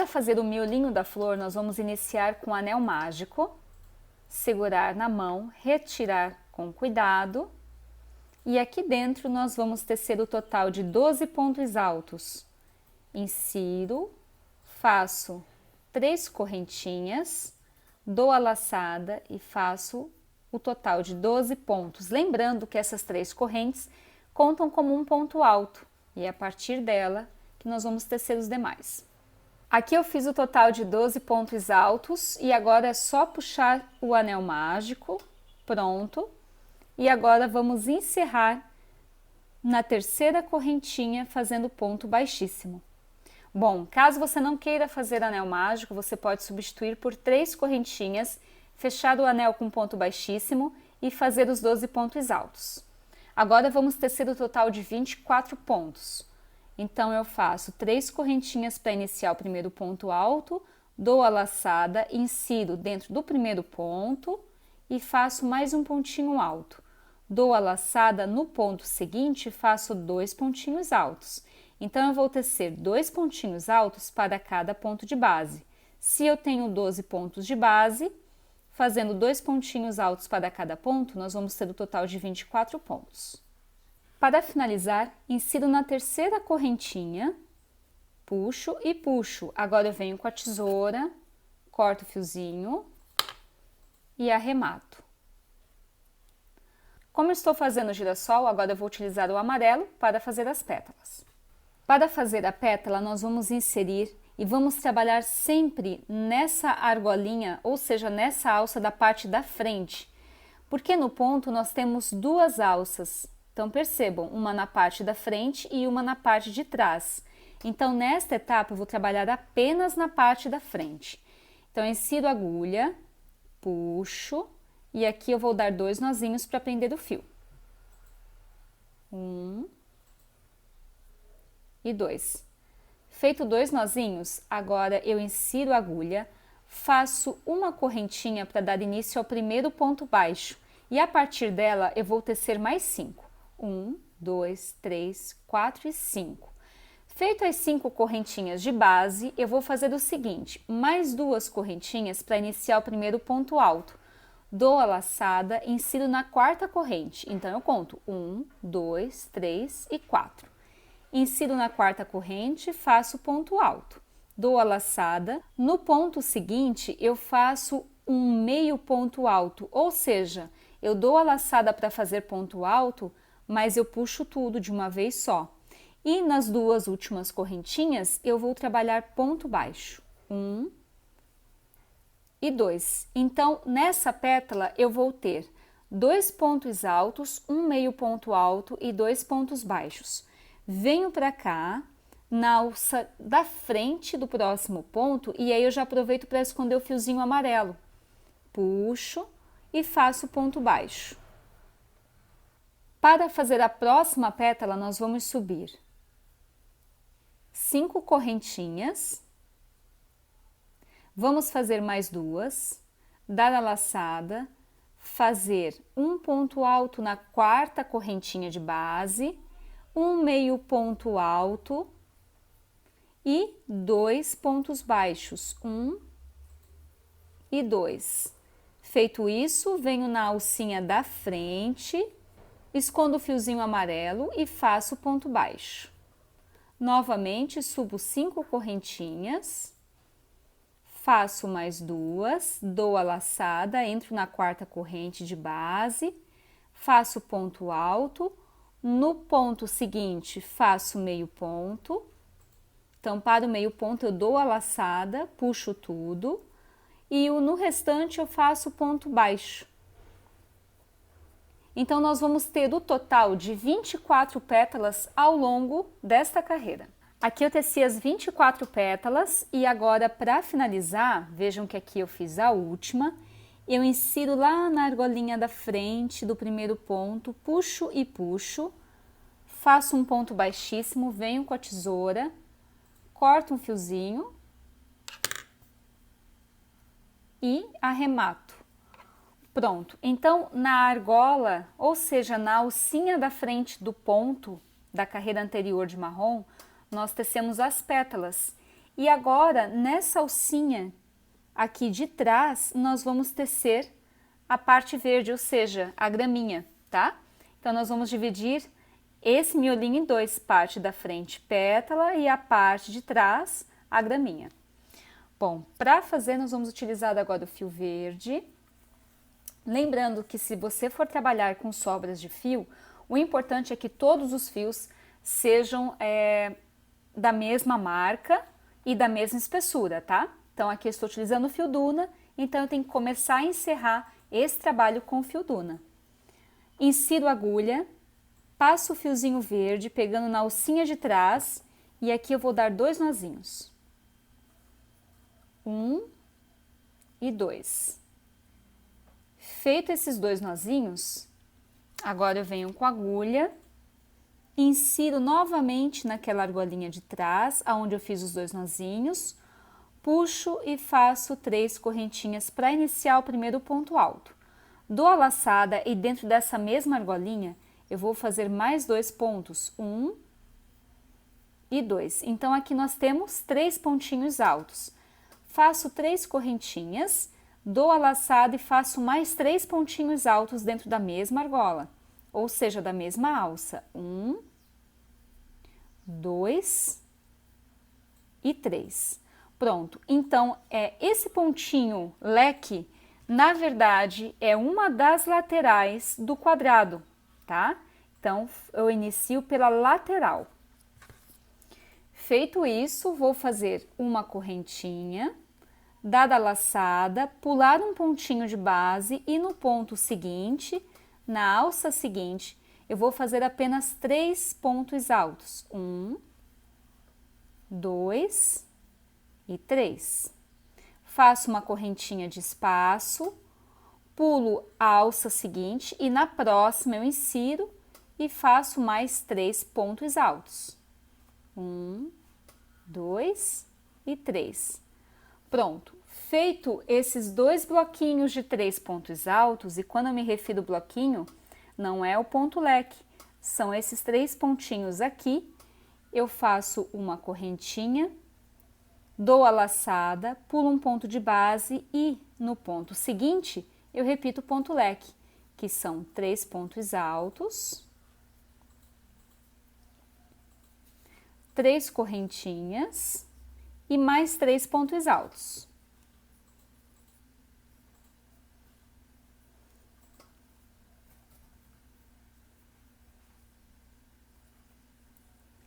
Para fazer o miolinho da flor, nós vamos iniciar com o anel mágico, segurar na mão, retirar com cuidado, e aqui dentro nós vamos tecer o total de 12 pontos altos. Insiro, faço 3 correntinhas, dou a laçada e faço o total de 12 pontos. Lembrando que essas 3 correntes contam como um ponto alto, e é a partir dela que nós vamos tecer os demais. Aqui eu fiz o total de 12 pontos altos e agora é só puxar o anel mágico, pronto. E agora vamos encerrar na terceira correntinha fazendo ponto baixíssimo. Bom, caso você não queira fazer anel mágico, você pode substituir por 3 correntinhas, fechar o anel com ponto baixíssimo e fazer os 12 pontos altos. Agora vamos tecer o total de 24 pontos. Então, eu faço 3 correntinhas para iniciar o primeiro ponto alto, dou a laçada, insiro dentro do primeiro ponto e faço mais um pontinho alto. Dou a laçada no ponto seguinte e faço 2 pontinhos altos. Então, eu vou tecer 2 pontinhos altos para cada ponto de base. Se eu tenho 12 pontos de base, fazendo 2 pontinhos altos para cada ponto, nós vamos ter o total de 24 pontos. Para finalizar, insiro na terceira correntinha, puxo e puxo. Agora eu venho com a tesoura, corto o fiozinho e arremato. Como eu estou fazendo o girassol, agora eu vou utilizar o amarelo para fazer as pétalas. Para fazer a pétala, nós vamos inserir e vamos trabalhar sempre nessa argolinha, ou seja, nessa alça da parte da frente, porque no ponto nós temos 2 alças. Então, percebam, uma na parte da frente e uma na parte de trás. Então, nesta etapa, eu vou trabalhar apenas na parte da frente. Então, insiro a agulha, puxo, e aqui eu vou dar 2 nozinhos para prender o fio. 1 e 2. Feito 2 nozinhos, agora eu insiro a agulha, faço uma correntinha para dar início ao primeiro ponto baixo. E a partir dela, eu vou tecer mais 5. 1, 2, 3, 4 e 5. Feito as 5 correntinhas de base, eu vou fazer o seguinte, mais 2 correntinhas para iniciar o primeiro ponto alto. Dou a laçada, insiro na quarta corrente, então eu conto 1, 2, 3 e 4. Insiro na quarta corrente, faço ponto alto. Dou a laçada, no ponto seguinte eu faço um meio ponto alto, ou seja, eu dou a laçada para fazer ponto alto, mas eu puxo tudo de uma vez só. E nas 2 últimas correntinhas, eu vou trabalhar ponto baixo. 1 e 2. Então, nessa pétala, eu vou ter 2 pontos altos, um meio ponto alto e 2 pontos baixos. Venho para cá, na alça da frente do próximo ponto, e aí eu já aproveito para esconder o fiozinho amarelo. Puxo e faço ponto baixo. Para fazer a próxima pétala, nós vamos subir 5 correntinhas, vamos fazer mais 2, dar a laçada, fazer um ponto alto na quarta correntinha de base, um meio ponto alto e 2 pontos baixos, 1 e 2. Feito isso, venho na alcinha da frente, escondo o fiozinho amarelo e faço ponto baixo. Novamente, subo 5 correntinhas, faço mais 2, dou a laçada, entro na quarta corrente de base, faço ponto alto, no ponto seguinte faço meio ponto. Então, para o meio ponto eu dou a laçada, puxo tudo e no restante eu faço ponto baixo. Então, nós vamos ter o total de 24 pétalas ao longo desta carreira. Aqui eu teci as 24 pétalas e agora, para finalizar, vejam que aqui eu fiz a última. Eu insiro lá na argolinha da frente do primeiro ponto, puxo e puxo, faço um ponto baixíssimo, venho com a tesoura, corto um fiozinho e arremato. Pronto, então na argola, ou seja, na alcinha da frente do ponto da carreira anterior de marrom, nós tecemos as pétalas. E agora, nessa alcinha aqui de trás, nós vamos tecer a parte verde, ou seja, a graminha, tá? Então, nós vamos dividir esse miolinho em dois, parte da frente pétala e a parte de trás a graminha. Bom, para fazer nós vamos utilizar agora o fio verde. Lembrando que se você for trabalhar com sobras de fio, o importante é que todos os fios sejam da mesma marca e da mesma espessura, tá? Então aqui eu estou utilizando o fio Duna, então eu tenho que começar a encerrar esse trabalho com o fio Duna. Insiro a agulha, passo o fiozinho verde pegando na alcinha de trás e aqui eu vou dar 2 nozinhos. 1 e 2. Feito esses 2 nozinhos, agora eu venho com a agulha, insiro novamente naquela argolinha de trás, aonde eu fiz os 2 nozinhos, puxo e faço 3 correntinhas para iniciar o primeiro ponto alto. Dou a laçada e dentro dessa mesma argolinha, eu vou fazer mais 2 pontos, 1 e 2. Então, aqui nós temos 3 pontinhos altos. Faço 3 correntinhas, dou a laçada e faço mais 3 pontinhos altos dentro da mesma argola, ou seja, da mesma alça. 1, 2 e 3. Pronto, então, esse pontinho leque, na verdade, é uma das laterais do quadrado, tá? Então, eu inicio pela lateral. Feito isso, vou fazer uma correntinha, dada a laçada, pular um pontinho de base e no ponto seguinte, na alça seguinte, eu vou fazer apenas 3 pontos altos. 1, 2 e 3. Faço uma correntinha de espaço, pulo a alça seguinte e na próxima eu insiro e faço mais 3 pontos altos. 1, 2 e 3. Pronto, feito esses 2 bloquinhos de 3 pontos altos, e quando eu me refiro ao bloquinho, não é o ponto leque, são esses 3 pontinhos aqui, eu faço uma correntinha, dou a laçada, pulo um ponto de base e no ponto seguinte eu repito o ponto leque, que são 3 pontos altos, 3 correntinhas e mais 3 pontos altos.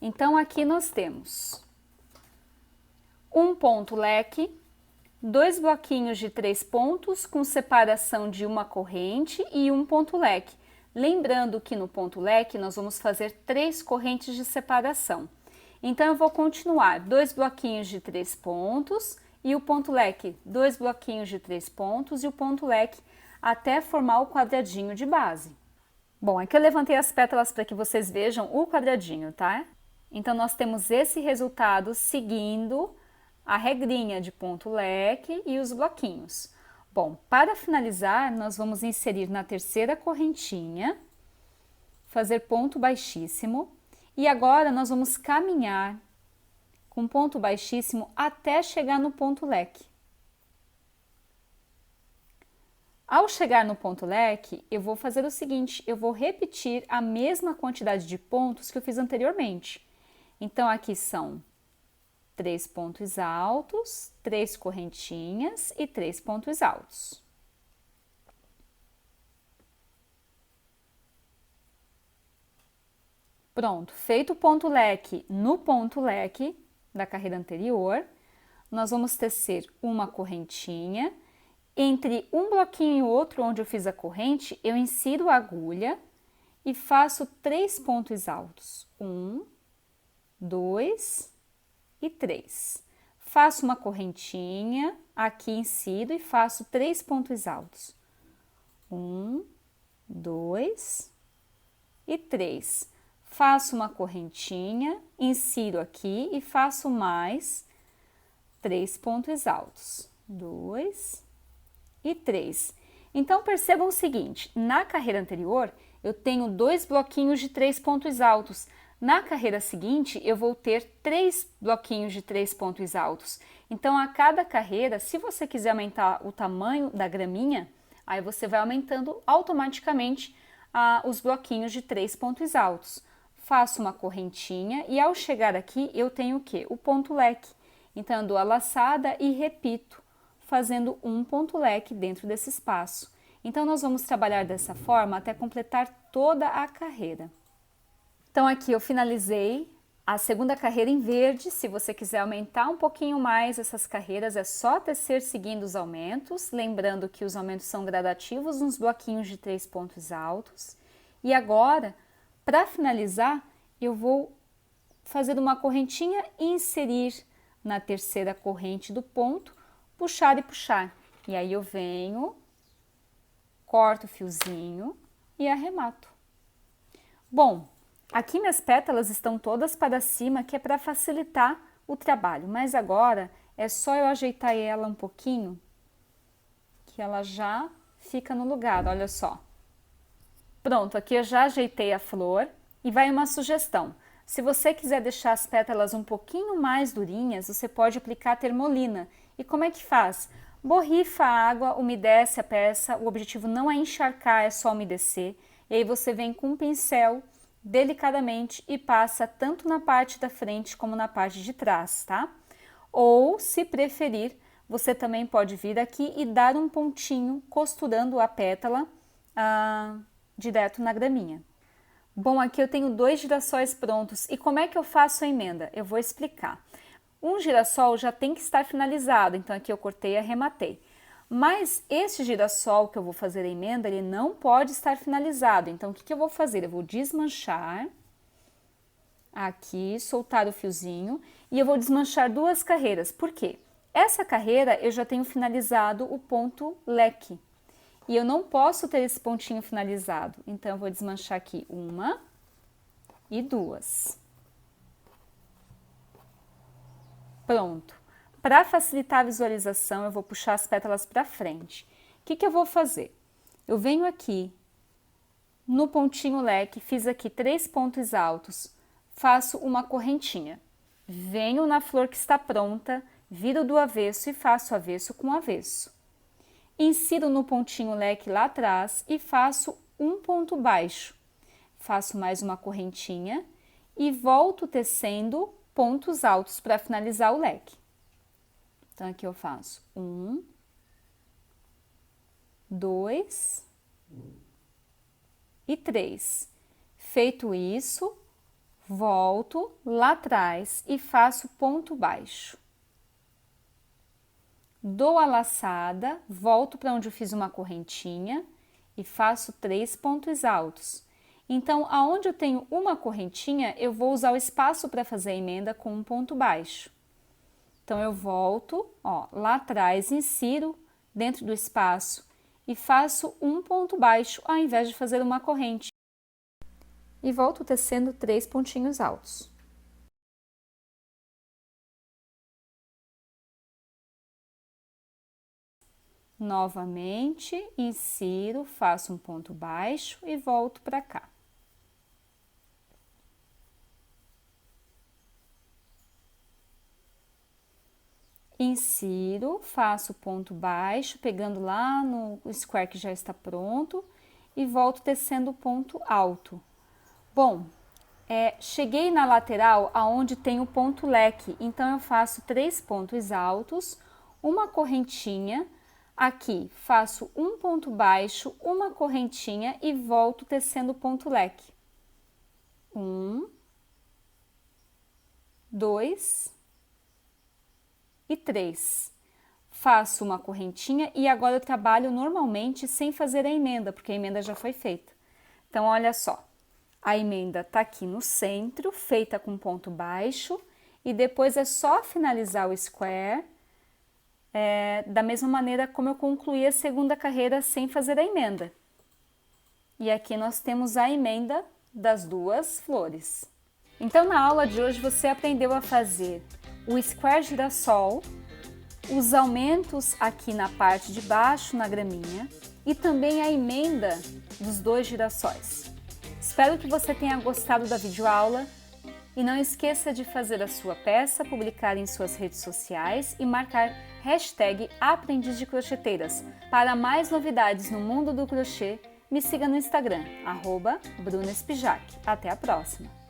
Então, aqui nós temos um ponto leque, 2 bloquinhos de 3 pontos com separação de uma corrente e um ponto leque. Lembrando que no ponto leque nós vamos fazer 3 correntes de separação. Então, eu vou continuar 2 bloquinhos de 3 pontos e o ponto leque, 2 bloquinhos de 3 pontos e o ponto leque até formar o quadradinho de base. Bom, aqui eu levantei as pétalas para que vocês vejam o quadradinho, tá? Então, nós temos esse resultado seguindo a regrinha de ponto leque e os bloquinhos. Bom, para finalizar, nós vamos inserir na terceira correntinha, fazer ponto baixíssimo e agora nós vamos caminhar com ponto baixíssimo até chegar no ponto leque. Ao chegar no ponto leque, eu vou fazer o seguinte, eu vou repetir a mesma quantidade de pontos que eu fiz anteriormente. Então, aqui são 3 pontos altos, 3 correntinhas e 3 pontos altos. Pronto, feito o ponto leque no ponto leque da carreira anterior, nós vamos tecer uma correntinha. Entre um bloquinho e outro, onde eu fiz a corrente, eu insiro a agulha e faço 3 pontos altos. 1, 2 e 3. Faço uma correntinha, aqui insiro e faço 3 pontos altos. 1, 2 e 3. Faço uma correntinha, insiro aqui e faço mais 3 pontos altos. 2 e 3. Então, percebam o seguinte, na carreira anterior, eu tenho 2 bloquinhos de 3 pontos altos. Na carreira seguinte, eu vou ter 3 bloquinhos de 3 pontos altos. Então, a cada carreira, se você quiser aumentar o tamanho da graminha, aí você vai aumentando automaticamente os bloquinhos de 3 pontos altos. Faço uma correntinha e ao chegar aqui, eu tenho o quê? O ponto leque. Então, eu dou a laçada e repito, fazendo um ponto leque dentro desse espaço. Então, nós vamos trabalhar dessa forma até completar toda a carreira. Então, aqui eu finalizei a segunda carreira em verde. Se você quiser aumentar um pouquinho mais essas carreiras, é só tecer seguindo os aumentos. Lembrando que os aumentos são gradativos nos bloquinhos de 3 pontos altos. E agora, para finalizar, eu vou fazer uma correntinha e inserir na terceira corrente do ponto, puxar e puxar. E aí eu venho, corto o fiozinho e arremato. Bom, aqui minhas pétalas estão todas para cima, que é para facilitar o trabalho, mas agora é só eu ajeitar ela um pouquinho, que ela já fica no lugar, olha só. Pronto, aqui eu já ajeitei a flor e vai uma sugestão. Se você quiser deixar as pétalas um pouquinho mais durinhas, você pode aplicar termolina. E como é que faz? Borrifa a água, umedece a peça, o objetivo não é encharcar, é só umedecer. E aí você vem com um pincel delicadamente e passa tanto na parte da frente como na parte de trás, tá? Ou, se preferir, você também pode vir aqui e dar um pontinho costurando a pétala direto na graminha. Bom, aqui eu tenho 2 girassóis prontos. E como é que eu faço a emenda? Eu vou explicar. Um girassol já tem que estar finalizado, então aqui eu cortei e arrematei. Mas este girassol que eu vou fazer a emenda, ele não pode estar finalizado. Então, o que eu vou fazer? Eu vou desmanchar aqui, soltar o fiozinho e eu vou desmanchar 2 carreiras. Por quê? Essa carreira eu já tenho finalizado o ponto leque. E eu não posso ter esse pontinho finalizado. Então, eu vou desmanchar aqui 1 e 2. Pronto. Para facilitar a visualização, eu vou puxar as pétalas para frente. O que eu vou fazer? Eu venho aqui no pontinho leque, fiz aqui 3 pontos altos, faço uma correntinha. Venho na flor que está pronta, viro do avesso e faço avesso com avesso. Insiro no pontinho leque lá atrás e faço um ponto baixo. Faço mais uma correntinha e volto tecendo pontos altos para finalizar o leque. Então, aqui eu faço 1, 2 e 3. Feito isso, volto lá atrás e faço ponto baixo. Dou a laçada, volto para onde eu fiz uma correntinha e faço 3 pontos altos. Então, aonde eu tenho uma correntinha, eu vou usar o espaço para fazer a emenda com um ponto baixo. Então, eu volto, ó, lá atrás, insiro dentro do espaço e faço um ponto baixo ao invés de fazer uma corrente. E volto tecendo 3 pontinhos altos. Novamente, insiro, faço um ponto baixo e volto para cá. Insiro, faço ponto baixo, pegando lá no square que já está pronto e volto tecendo ponto alto. Bom, cheguei na lateral aonde tem o ponto leque, então eu faço 3 pontos altos, uma correntinha. Aqui, faço um ponto baixo, uma correntinha e volto tecendo ponto leque. 1, 2 e 3. Faço uma correntinha e agora eu trabalho normalmente sem fazer a emenda, porque a emenda já foi feita. Então, olha só, a emenda tá aqui no centro, feita com ponto baixo, e depois é só finalizar o square, da mesma maneira como eu concluí a segunda carreira sem fazer a emenda. E aqui nós temos a emenda das 2 flores. Então, na aula de hoje você aprendeu a fazer o square girassol, os aumentos aqui na parte de baixo, na graminha, e também a emenda dos 2 girassóis. Espero que você tenha gostado da videoaula. E não esqueça de fazer a sua peça, publicar em suas redes sociais e marcar #Aprendiz de Crocheteiras. Para mais novidades no mundo do crochê, me siga no Instagram, @BrunaEspijac. Até a próxima!